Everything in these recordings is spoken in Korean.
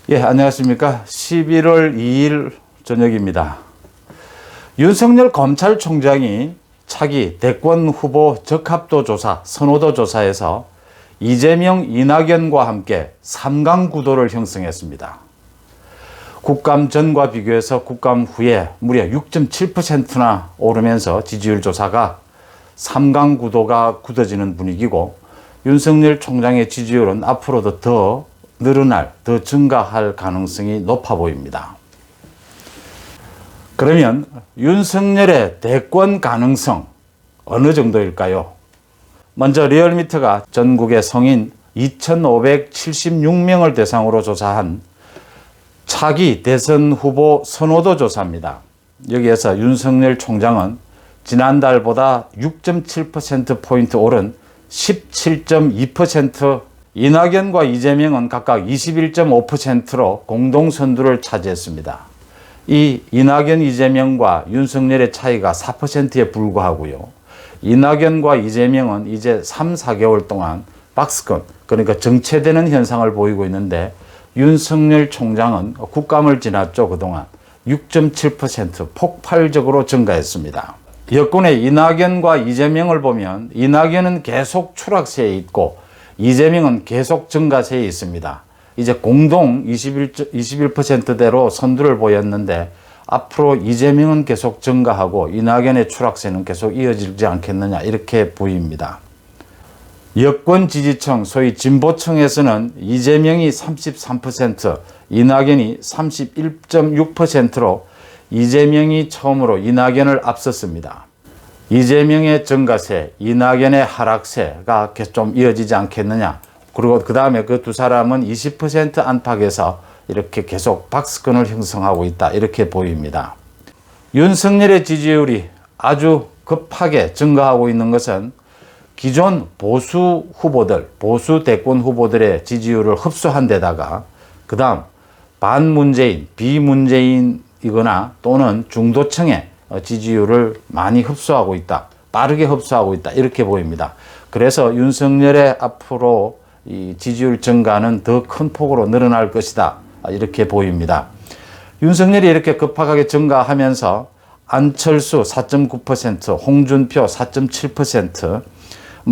예, 안녕하십니까. 11월 2일 저녁입니다. 윤석열 검찰총장이 차기 대권 후보 적합도 조사, 선호도 조사에서 이재명, 이낙연과 함께 3강 구도를 형성했습니다. 국감 전과 비교해서 국감 후에 무려 6.7%나 오르면서 지지율 조사가 3강 구도가 굳어지는 분위기고, 윤석열 총장의 지지율은 앞으로도 더 늘어날, 더 증가할 가능성이 높아 보입니다. 그러면 윤석열의 대권 가능성 어느 정도일까요? 먼저 리얼미터가 전국의 성인 2,576명을 대상으로 조사한 차기 대선 후보 선호도 조사입니다. 여기에서 윤석열 총장은 지난달보다 6.7%포인트 오른 17.2%, 이낙연과 이재명은 각각 21.5%로 공동 선두를 차지했습니다. 이 이낙연, 이재명과 윤석열의 차이가 4%에 불과하고요. 이낙연과 이재명은 이제 3, 4개월 동안 박스권, 그러니까 정체되는 현상을 보이고 있는데, 윤석열 총장은 국감을 지났죠. 그동안 6.7% 폭발적으로 증가했습니다. 여권의 이낙연과 이재명을 보면 이낙연은 계속 추락세에 있고 이재명은 계속 증가세에 있습니다. 이제 공동 21%대로 선두를 보였는데, 앞으로 이재명은 계속 증가하고 이낙연의 추락세는 계속 이어지지 않겠느냐, 이렇게 보입니다. 여권 지지층, 소위 진보층에서는 이재명이 33%, 이낙연이 31.6%로 이재명이 처음으로 이낙연을 앞섰습니다. 이재명의 증가세, 이낙연의 하락세가 좀 이어지지 않겠느냐. 그리고 그 다음에 그 두 사람은 20% 안팎에서 이렇게 계속 박스권을 형성하고 있다, 이렇게 보입니다. 윤석열의 지지율이 아주 급하게 증가하고 있는 것은 기존 보수 후보들, 보수 대권 후보들의 지지율을 흡수한 데다가, 그 다음 반문재인, 비문재인이거나 또는 중도층의 지지율을 많이 흡수하고 있다, 빠르게 흡수하고 있다, 이렇게 보입니다. 그래서 윤석열의 앞으로 이 지지율 증가는 더 큰 폭으로 늘어날 것이다, 이렇게 보입니다. 윤석열이 이렇게 급하게 증가하면서 안철수 4.9%, 홍준표 4.7%,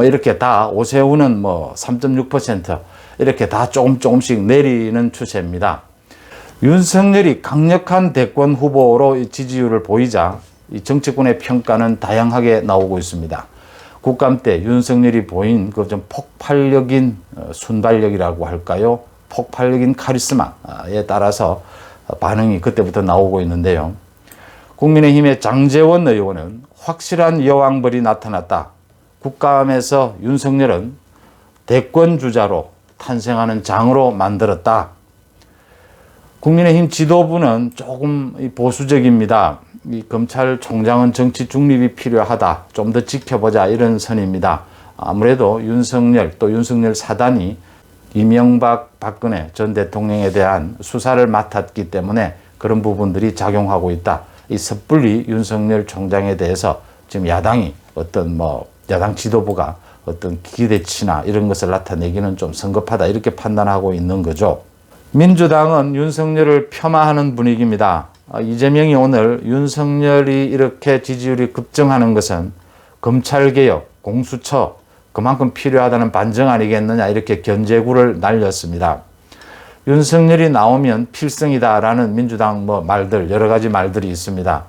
이렇게 다, 오세훈은 3.6%, 이렇게 다 조금씩 내리는 추세입니다. 윤석열이 강력한 대권 후보로 지지율을 보이자 이 정치권의 평가는 다양하게 나오고 있습니다. 국감 때 윤석열이 보인 그 좀 폭발적인 순발력이라고 할까요? 폭발적인 카리스마에 따라서 반응이 그때부터 나오고 있는데요. 국민의힘의 장제원 의원은 확실한 여왕벌이 나타났다. 국감에서 윤석열은 대권 주자로 탄생하는 장으로 만들었다. 국민의힘 지도부는 조금 보수적입니다. 이 검찰총장은 정치 중립이 필요하다, 좀 더 지켜보자, 이런 선입니다. 아무래도 윤석열, 또 윤석열 사단이 이명박, 박근혜 전 대통령에 대한 수사를 맡았기 때문에 그런 부분들이 작용하고 있다. 이 섣불리 윤석열 총장에 대해서 지금 야당이 야당 지도부가 어떤 기대치나 이런 것을 나타내기는 좀 성급하다, 이렇게 판단하고 있는 거죠. 민주당은 윤석열을 폄하하는 분위기입니다. 이재명이 오늘 윤석열이 이렇게 지지율이 급증하는 것은 검찰개혁, 공수처 그만큼 필요하다는 반증 아니겠느냐, 이렇게 견제구를 날렸습니다. 윤석열이 나오면 필승이다라는 민주당 말들, 여러 가지 말들이 있습니다.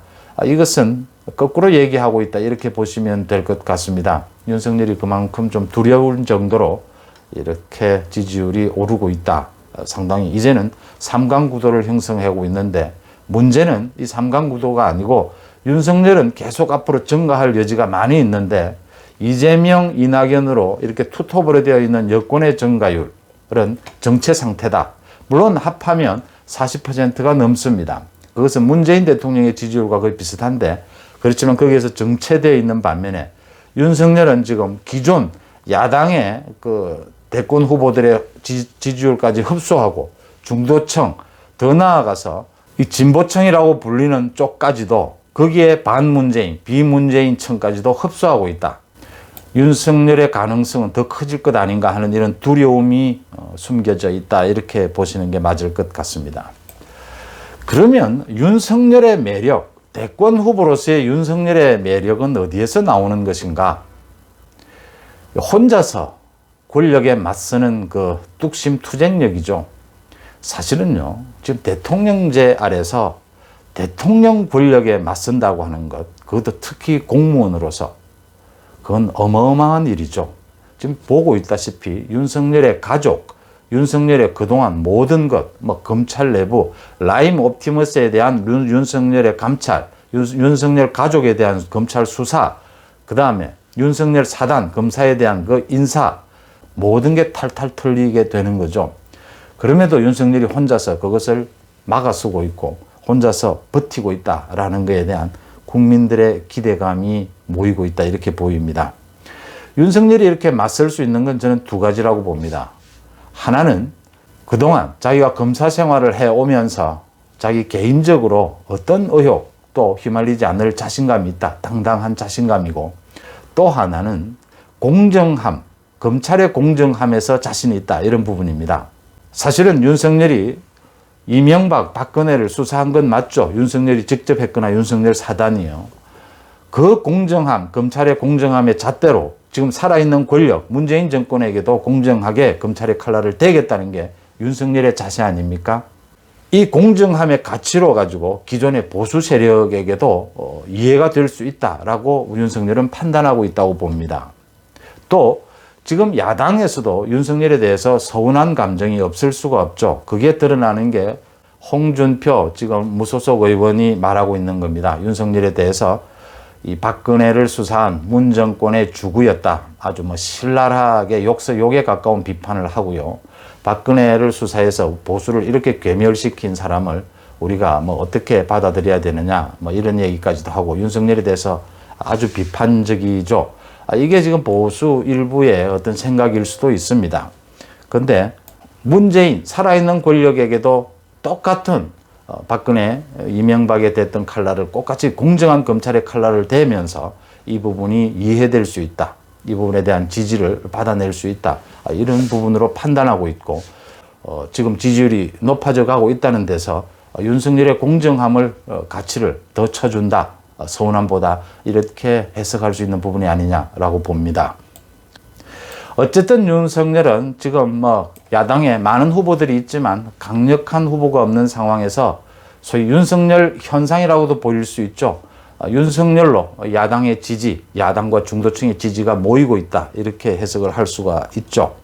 이것은 거꾸로 얘기하고 있다, 이렇게 보시면 될 것 같습니다. 윤석열이 그만큼 좀 두려울 정도로 이렇게 지지율이 오르고 있다. 상당히 이제는 3강 구도를 형성하고 있는데, 문제는 이 3강 구도가 아니고 윤석열은 계속 앞으로 증가할 여지가 많이 있는데, 이재명, 이낙연으로 이렇게 투톱으로 되어 있는 여권의 증가율은 정체 상태다. 물론 합하면 40%가 넘습니다. 그것은 문재인 대통령의 지지율과 거의 비슷한데, 그렇지만 거기에서 정체되어 있는 반면에 윤석열은 지금 기존 야당의 그 대권 후보들의 지지율까지 흡수하고 중도층, 더 나아가서 이 진보층이라고 불리는 쪽까지도, 거기에 반문재인, 비문재인 층까지도 흡수하고 있다. 윤석열의 가능성은 더 커질 것 아닌가 하는 이런 두려움이 숨겨져 있다, 이렇게 보시는 게 맞을 것 같습니다. 그러면 윤석열의 매력, 대권 후보로서의 윤석열의 매력은 어디에서 나오는 것인가? 혼자서 권력에 맞서는 그 뚝심 투쟁력이죠. 사실은요, 지금 대통령제 아래서 대통령 권력에 맞선다고 하는 것, 그것도 특히 공무원으로서 그건 어마어마한 일이죠. 지금 보고 있다시피 윤석열의 가족, 윤석열의 그동안 모든 것, 검찰 내부, 라임 옵티머스에 대한 윤석열의 감찰, 윤석열 가족에 대한 검찰 수사, 그 다음에 윤석열 사단, 검사에 대한 그 인사, 모든 게 탈탈 털리게 되는 거죠. 그럼에도 윤석열이 혼자서 그것을 막아서고 있고 혼자서 버티고 있다라는 것에 대한 국민들의 기대감이 모이고 있다, 이렇게 보입니다. 윤석열이 이렇게 맞설 수 있는 건 저는 두 가지라고 봅니다. 하나는 그동안 자기가 검사 생활을 해오면서 자기 개인적으로 어떤 의혹도 휘말리지 않을 자신감이 있다, 당당한 자신감이고, 또 하나는 공정함, 검찰의 공정함에서 자신이 있다, 이런 부분입니다. 사실은 윤석열이 이명박, 박근혜를 수사한 건 맞죠. 윤석열이 직접 했거나 윤석열 사단이요. 그 공정함, 검찰의 공정함의 잣대로 지금 살아있는 권력, 문재인 정권에게도 공정하게 검찰의 칼날을 대겠다는 게 윤석열의 자세 아닙니까? 이 공정함의 가치로 가지고 기존의 보수 세력에게도 이해가 될 수 있다라고 윤석열은 판단하고 있다고 봅니다. 또 지금 야당에서도 윤석열에 대해서 서운한 감정이 없을 수가 없죠. 그게 드러나는 게 홍준표 지금 무소속 의원이 말하고 있는 겁니다. 윤석열에 대해서 이 박근혜를 수사한 문 정권의 주구였다, 아주 신랄하게 욕에 가까운 비판을 하고요. 박근혜를 수사해서 보수를 이렇게 괴멸시킨 사람을 우리가 어떻게 받아들여야 되느냐, 이런 얘기까지도 하고 윤석열에 대해서 아주 비판적이죠. 이게 지금 보수 일부의 어떤 생각일 수도 있습니다. 그런데 문재인, 살아있는 권력에게도 똑같은 박근혜, 이명박에 댔던 칼날을 똑같이 공정한 검찰의 칼날을 대면서 이 부분이 이해될 수 있다, 이 부분에 대한 지지를 받아낼 수 있다, 이런 부분으로 판단하고 있고, 지금 지지율이 높아져 가고 있다는 데서 윤석열의 공정함을, 가치를 더 쳐준다, 서운함보다, 이렇게 해석할 수 있는 부분이 아니냐라고 봅니다. 어쨌든 윤석열은 지금 야당에 많은 후보들이 있지만 강력한 후보가 없는 상황에서 소위 윤석열 현상이라고도 보일 수 있죠. 윤석열로 야당의 지지, 야당과 중도층의 지지가 모이고 있다, 이렇게 해석을 할 수가 있죠.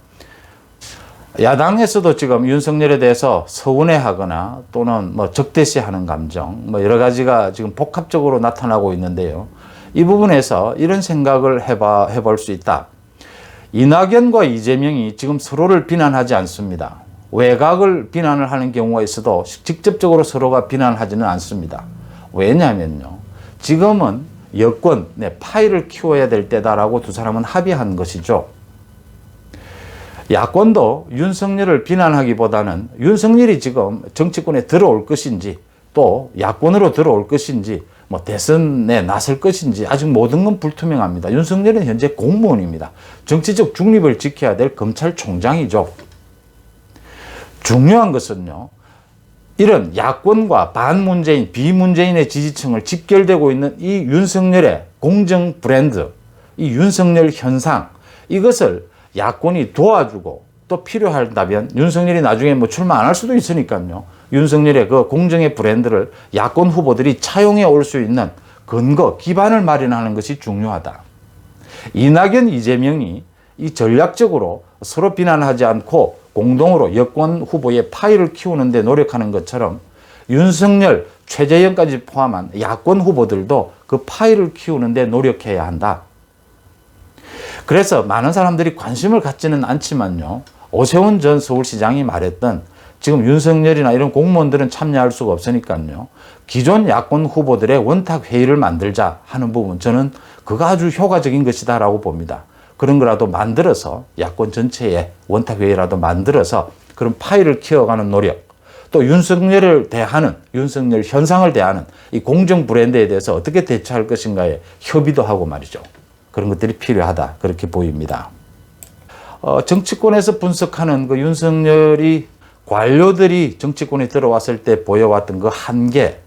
야당에서도 지금 윤석열에 대해서 서운해하거나 또는 적대시하는 감정, 여러 가지가 지금 복합적으로 나타나고 있는데요. 이 부분에서 이런 생각을 해볼 수 있다. 이낙연과 이재명이 지금 서로를 비난하지 않습니다. 외곽을 비난을 하는 경우가 있어도 직접적으로 서로가 비난하지는 않습니다. 왜냐하면요, 지금은 여권, 파일을 키워야 될 때다라고 두 사람은 합의한 것이죠. 야권도 윤석열을 비난하기보다는 윤석열이 지금 정치권에 들어올 것인지, 또 야권으로 들어올 것인지, 대선에 나설 것인지 아직 모든 건 불투명합니다. 윤석열은 현재 공무원입니다. 정치적 중립을 지켜야 될 검찰총장이죠. 중요한 것은요, 이런 야권과 반문재인, 비문재인의 지지층을 집결되고 있는 이 윤석열의 공정 브랜드, 이 윤석열 현상, 이것을 야권이 도와주고, 또 필요하다면 윤석열이 나중에 출마 안 할 수도 있으니까요, 윤석열의 그 공정의 브랜드를 야권 후보들이 차용해 올 수 있는 근거, 기반을 마련하는 것이 중요하다. 이낙연, 이재명이 이 전략적으로 서로 비난하지 않고 공동으로 여권 후보의 파일을 키우는 데 노력하는 것처럼 윤석열, 최재형까지 포함한 야권 후보들도 그 파일을 키우는 데 노력해야 한다. 그래서 많은 사람들이 관심을 갖지는 않지만요, 오세훈 전 서울시장이 말했던, 지금 윤석열이나 이런 공무원들은 참여할 수가 없으니까요, 기존 야권 후보들의 원탁 회의를 만들자 하는 부분, 저는 그거 아주 효과적인 것이다 라고 봅니다. 그런 거라도 만들어서 야권 전체에 원탁 회의라도 만들어서 그런 파일을 키워가는 노력, 또 윤석열을 대하는, 윤석열 현상을 대하는 이 공정 브랜드에 대해서 어떻게 대처할 것인가에 협의도 하고 말이죠. 그런 것들이 필요하다. 그렇게 보입니다. 정치권에서 분석하는 그 윤석열이 관료들이 정치권에 들어왔을 때 보여왔던 그 한계,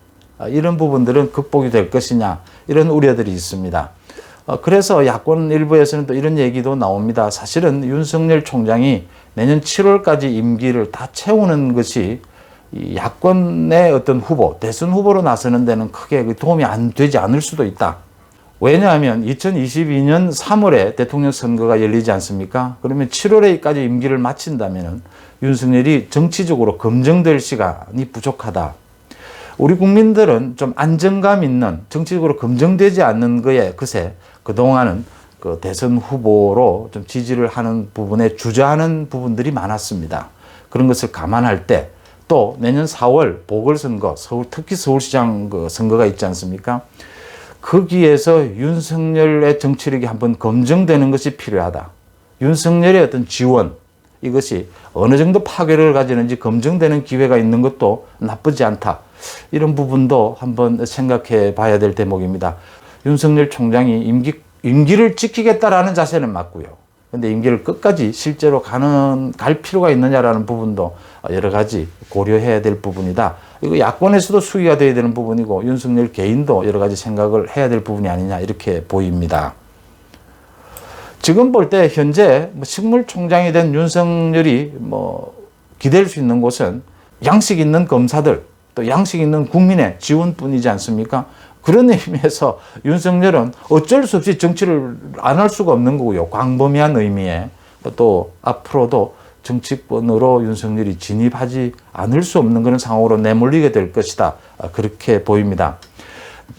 이런 부분들은 극복이 될 것이냐, 이런 우려들이 있습니다. 그래서 야권 일부에서는 또 이런 얘기도 나옵니다. 사실은 윤석열 총장이 내년 7월까지 임기를 다 채우는 것이 이 야권의 어떤 후보, 대선 후보로 나서는 데는 크게 도움이 안 되지 않을 수도 있다. 왜냐하면 2022년 3월에 대통령 선거가 열리지 않습니까? 그러면 7월에까지 임기를 마친다면 윤석열이 정치적으로 검증될 시간이 부족하다. 우리 국민들은 좀 안정감 있는, 정치적으로 검증되지 않는 것에 그새 그동안은 그 대선 후보로 좀 지지를 하는 부분에 주저하는 부분들이 많았습니다. 그런 것을 감안할 때 또 내년 4월 보궐선거, 특히 서울시장 그 선거가 있지 않습니까? 거기에서 윤석열의 정치력이 한번 검증되는 것이 필요하다. 윤석열의 어떤 지원, 이것이 어느 정도 파괴력을 가지는지 검증되는 기회가 있는 것도 나쁘지 않다. 이런 부분도 한번 생각해 봐야 될 대목입니다. 윤석열 총장이 임기를 지키겠다라는 자세는 맞고요. 근데 임기를 끝까지 실제로 갈 필요가 있느냐라는 부분도 여러 가지 고려해야 될 부분이다. 이거 야권에서도 수기가 돼야 되는 부분이고 윤석열 개인도 여러 가지 생각을 해야 될 부분이 아니냐 이렇게 보입니다. 지금 볼 때 현재 식물총장이 된 윤석열이 기댈 수 있는 곳은 양식 있는 검사들, 또 양식 있는 국민의 지원뿐이지 않습니까? 그런 의미에서 윤석열은 어쩔 수 없이 정치를 안 할 수가 없는 거고요. 광범위한 의미에 또 앞으로도 정치권으로 윤석열이 진입하지 않을 수 없는 그런 상황으로 내몰리게 될 것이다. 그렇게 보입니다.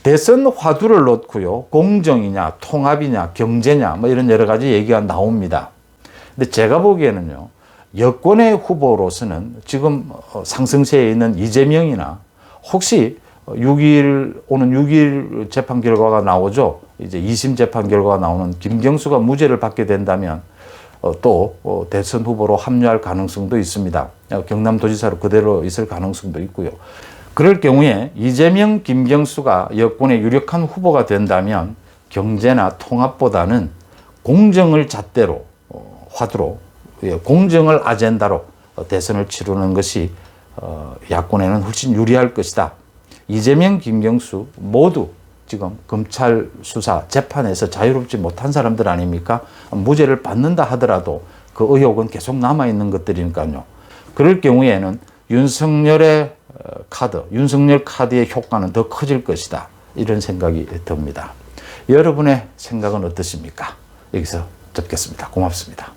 대선 화두를 놓고요. 공정이냐, 통합이냐, 경제냐, 이런 여러 가지 얘기가 나옵니다. 근데 제가 보기에는요. 여권의 후보로서는 지금 상승세에 있는 이재명이나 혹시 오는 6일 재판 결과가 나오죠. 이제 2심 재판 결과가 나오는 김경수가 무죄를 받게 된다면 또 대선 후보로 합류할 가능성도 있습니다. 경남도지사로 그대로 있을 가능성도 있고요. 그럴 경우에 이재명, 김경수가 여권의 유력한 후보가 된다면 경제나 통합보다는 공정을 잣대로 화두로 공정을 아젠다로 대선을 치르는 것이 야권에는 훨씬 유리할 것이다. 이재명, 김경수 모두 지금 검찰 수사, 재판에서 자유롭지 못한 사람들 아닙니까? 무죄를 받는다 하더라도 그 의혹은 계속 남아있는 것들이니까요. 그럴 경우에는 윤석열 카드의 효과는 더 커질 것이다. 이런 생각이 듭니다. 여러분의 생각은 어떠십니까? 여기서 듣겠습니다. 고맙습니다.